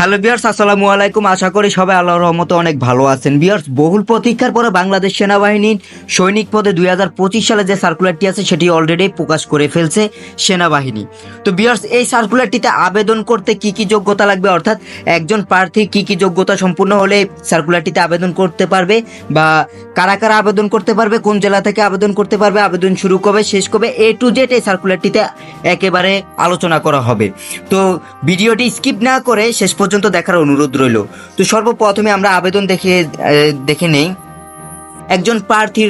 Hello viewers, আসসালামু আলাইকুম। আশা করি সবাই আল্লাহর রহমতে অনেক ভালো আছেন। ভিউয়ার্স, বহুল প্রতীক্ষার পরে বাংলাদেশ সেনাবাহিনীর সৈনিক পদে 2025 সালে যে সার্কুলারটি আছে সেটি অলরেডি প্রকাশ করে ফেলছে সেনাবাহিনী। তো ভিউয়ার্স, এই সার্কুলারটিতে আবেদন করতে কি কি যোগ্যতা লাগবে, অর্থাৎ একজন প্রার্থী কি কি যোগ্যতা সম্পূর্ণ হলে সার্কুলারটিতে আবেদন করতে পারবে, বা কারা কারা আবেদন করতে পারবে, কোন জেলা থেকে আবেদন করতে পারবে, আবেদন শুরু কবে শেষ কবে, A to Z এই সার্কুলারটিতে একেবারে আলোচনা করা হবে। তো ভিডিওটি স্কিপ না করে শেষ পর্যন্ত দেখার অনুরোধ রইল। তো সর্বপ্রথমে আমরা আবেদন দেখে নেই। একজন প্রার্থীর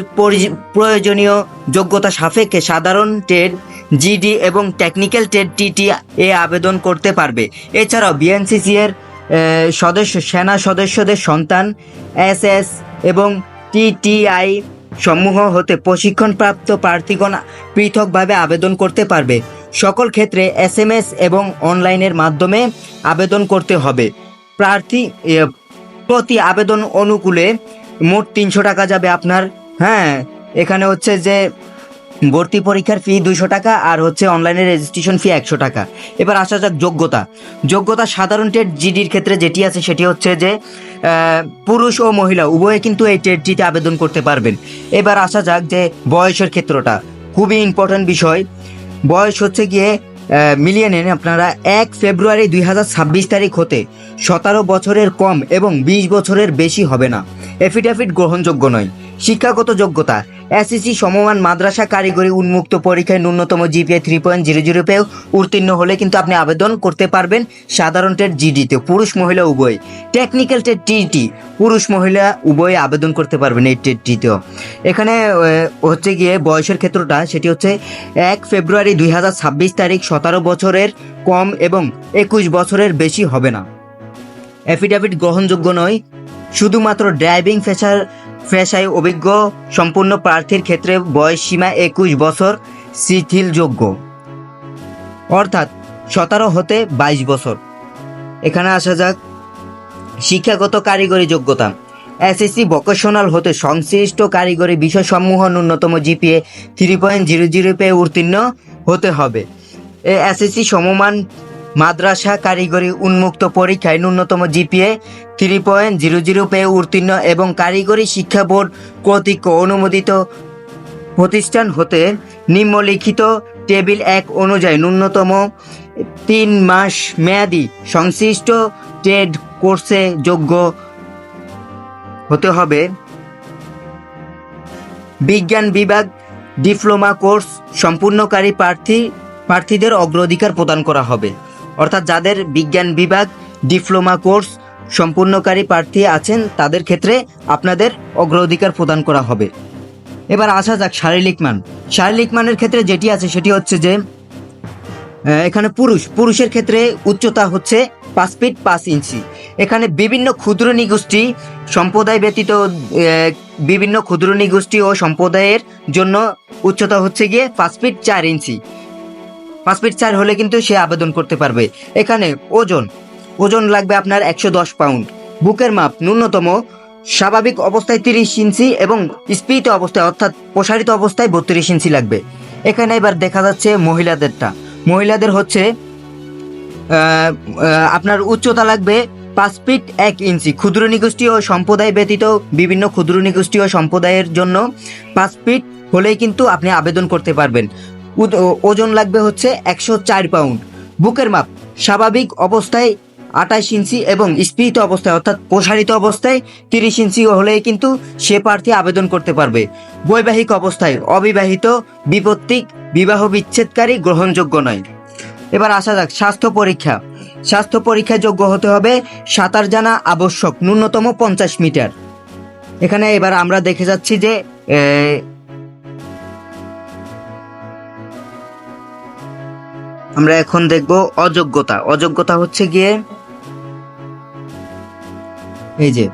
প্রয়োজনীয় যোগ্যতা সাপেক্ষে সাধারণ ট্রেড, জিডি এবং টেকনিক্যাল ট্রেড, টিটি এ আবেদন করতে পারবে। এছাড়াও বিএনসিসি এর সেনা সদস্যদের সন্তান, এসএস এবং টিটিআই সমূহ হতে প্রশিক্ষণপ্রাপ্ত প্রার্থীগণ পৃথকভাবে আবেদন করতে পারবে। সকল ক্ষেত্রে SMS এবং অনলাইনের মাধ্যমে আবেদন করতে হবে। প্রার্থী প্রতি আবেদন অনুকূলে মোট 300 টাকা যাবে আপনার। এখানে হচ্ছে যে ভর্তি পরীক্ষার ফি 200 টাকা, আর হচ্ছে অনলাইনে রেজিস্ট্রেশন ফি 100 টাকা। এবার আসা যাক যোগ্যতা সাধারণ টেট জিডির ক্ষেত্রে যেটি আছে সেটি হচ্ছে যে পুরুষ ও মহিলা উভয়ে কিন্তু এই টেটটিতে আবেদন করতে পারবেন। এবার আসা যাক যে বয়সের ক্ষেত্রটা খুবই ইম্পর্ট্যান্ট বিষয়। বয়স হচ্ছে গিয়ে মিলিয়ে নেন আপনারা 1 ফেব্রুয়ারি 2026 তারিখ হতে 17 বছরের কম এবং 20 বছরের বেশি হবে না। এফিডেভিট গ্রহণযোগ্য নয়। শিক্ষাগত যোগ্যতা এসএসসি সমমান মাদ্রাসা কারিগরি উন্মুক্ত পরীক্ষায় ন্যূনতম জিপিএ 3.00 পেয়ে উত্তীর্ণ হলে কিন্তু আপনি আবেদন করতে পারবেন সাধারণ টেট জিডিতে, পুরুষ মহিলা উভয়। টেকনিক্যাল টেট টিটি পুরুষ মহিলা উভয়ে আবেদন করতে পারবেন এই টেটটিতেও। এখানে হচ্ছে গিয়ে বয়সের ক্ষেত্রটা সেটি হচ্ছে 1 ফেব্রুয়ারি 2026 তারিখ 17 বছরের কম এবং 21 বছরের বেশি হবে না। এফিডেভিট গ্রহণযোগ্য নয়। শুধুমাত্র ড্রাইভিং পেশায় অভিজ্ঞ সম্পূর্ণ প্রার্থীর ক্ষেত্রে বয়স সীমা 21 বছর শিথিলযোগ্য, অর্থাৎ 17 হতে 22 বছর। এখানে আসা যাক শিক্ষাগত কারিগরি যোগ্যতা। এসএসসি ভোকেশনাল হতে সংশ্লিষ্ট কারিগরি বিষয়সমূহ ন্যূনতম জিপিএ 3.00 পেয়ে উত্তীর্ণ হতে হবে। এসএসসি সমমান মাদ্রাসা কারিগরি উন্মুক্ত পরীক্ষায় ন্যূনতম জিপিএ 3.00 পেয়ে উত্তীর্ণ এবং কারিগরি শিক্ষা বোর্ড কর্তৃক অনুমোদিত প্রতিষ্ঠান হতে নিম্নলিখিত টেবিল 1 অনুযায়ী ন্যূনতম 3 মাস মেয়াদি সংশ্লিষ্ট ট্রেড কোর্সে যোগ্য হতে হবে। বিজ্ঞান বিভাগ ডিপ্লোমা কোর্স সম্পূর্ণকারী প্রার্থীদের অগ্রাধিকার প্রদান করা হবে। অর্থাৎ যাদের বিজ্ঞান বিভাগ ডিপ্লোমা কোর্স সম্পূর্ণকারী প্রার্থী আছেন তাদের ক্ষেত্রে আপনাদের অগ্রাধিকার প্রদান করা হবে। এবার আসা যাক শারীরিক মানের ক্ষেত্রে যেটি আছে সেটি হচ্ছে যে এখানে পুরুষের ক্ষেত্রে উচ্চতা হচ্ছে 5 ফিট 5 ইঞ্চি। এখানে বিভিন্ন ক্ষুদ্র নিগোষ্ঠী সম্প্রদায় ব্যতীত বিভিন্ন ক্ষুদ্র নিগোষ্ঠী ও সম্প্রদায়ের জন্য উচ্চতা হচ্ছে গিয়ে 5 ফিট 4 ইঞ্চি। 5 ফিট 4 হলে কিন্তু সে আবেদন করতে পারবে। এখানে ওজন লাগবে আপনার 110 পাউন্ড। বুকের মাপ ন্যূনতম স্বাভাবিক অবস্থায় 30 ইঞ্চি এবং স্ফীত অবস্থায় অর্থাৎ প্রসারিত অবস্থায় 32 ইঞ্চি লাগবে। এখানে এবার দেখা যাচ্ছে মহিলাদের হচ্ছে আপনার উচ্চতা লাগবে 5 ফিট 1 ইঞ্চি। ক্ষুদ্র নিগোষ্ঠী ও সম্প্রদায় ব্যতীত বিভিন্ন ক্ষুদ্র নিগোষ্ঠী ও সম্প্রদায়ের জন্য 5 ফিট হলেই কিন্তু আপনি আবেদন করতে পারবেন। ওজন লাগবে হচ্ছে 104 পাউন্ড। বুকের মাপ স্বাভাবিক অবস্থায় 28 ইঞ্চি এবং স্ফীত অবস্থায় অর্থাৎ প্রসারিত অবস্থায় 30 ইঞ্চি হলেই কিন্তু সে প্রার্থী আবেদন করতে পারবে। বৈবাহিক অবস্থায় অবিবাহিত, বিপত্তিক, বিবাহ বিচ্ছেদকারী গ্রহণযোগ্য নয়। এবার আসা যাক স্বাস্থ্য পরীক্ষায় যোগ্য হতে হবে। সাঁতার জানা আবশ্যক, ন্যূনতম 50 মিটার। এখানে এবার আমরা দেখে যাচ্ছি যে আমরা এখন দেখব অযোগ্যতা হচ্ছে গিয়ে এই যে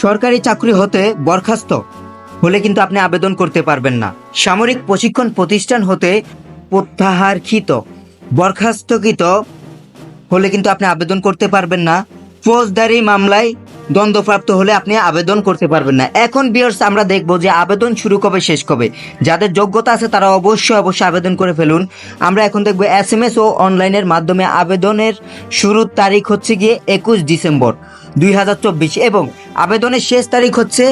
সরকারি চাকরি হতে বরখাস্ত হলে কিন্তু আপনি আবেদন করতে পারবেন না। সামরিক প্রশিক্ষণ প্রতিষ্ঠান হতে প্রত্যাহারকৃত বরখাস্তকৃত হলে কিন্তু আপনি আবেদন করতে পারবেন না। ফৌজদারি মামলায় দ্বন্দ্বপ্রাপ্ত হলে আপনি আবেদন করতে পারবেন না। এখন ভিউয়ার্স আমরা দেখব যে আবেদন শুরু কবে শেষ কবে। যাদের যোগ্যতা আছে তারা অবশ্যই আবেদন করে ফেলুন। আমরা এখন দেখব SMS ও অনলাইনের মাধ্যমে আবেদনের শুরুর তারিখ হচ্ছে গিয়ে 21 ডিসেম্বর 2024 এবং আবেদনের শেষ তারিখ হচ্ছে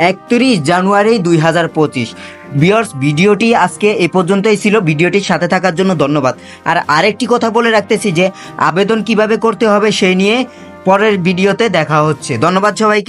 31 জানুয়ারি 2025। ভিউয়ার্স ভিডিওটি আজকে এই পর্যন্তই ছিল। ভিডিওটির সাথে থাকার জন্য ধন্যবাদ। আর আরেকটি কথা বলে রাখতেছি যে আবেদন কিভাবে করতে হবে সেই নিয়ে পরের ভিডিওতে দেখা হচ্ছে। ধন্যবাদ সবাইকে।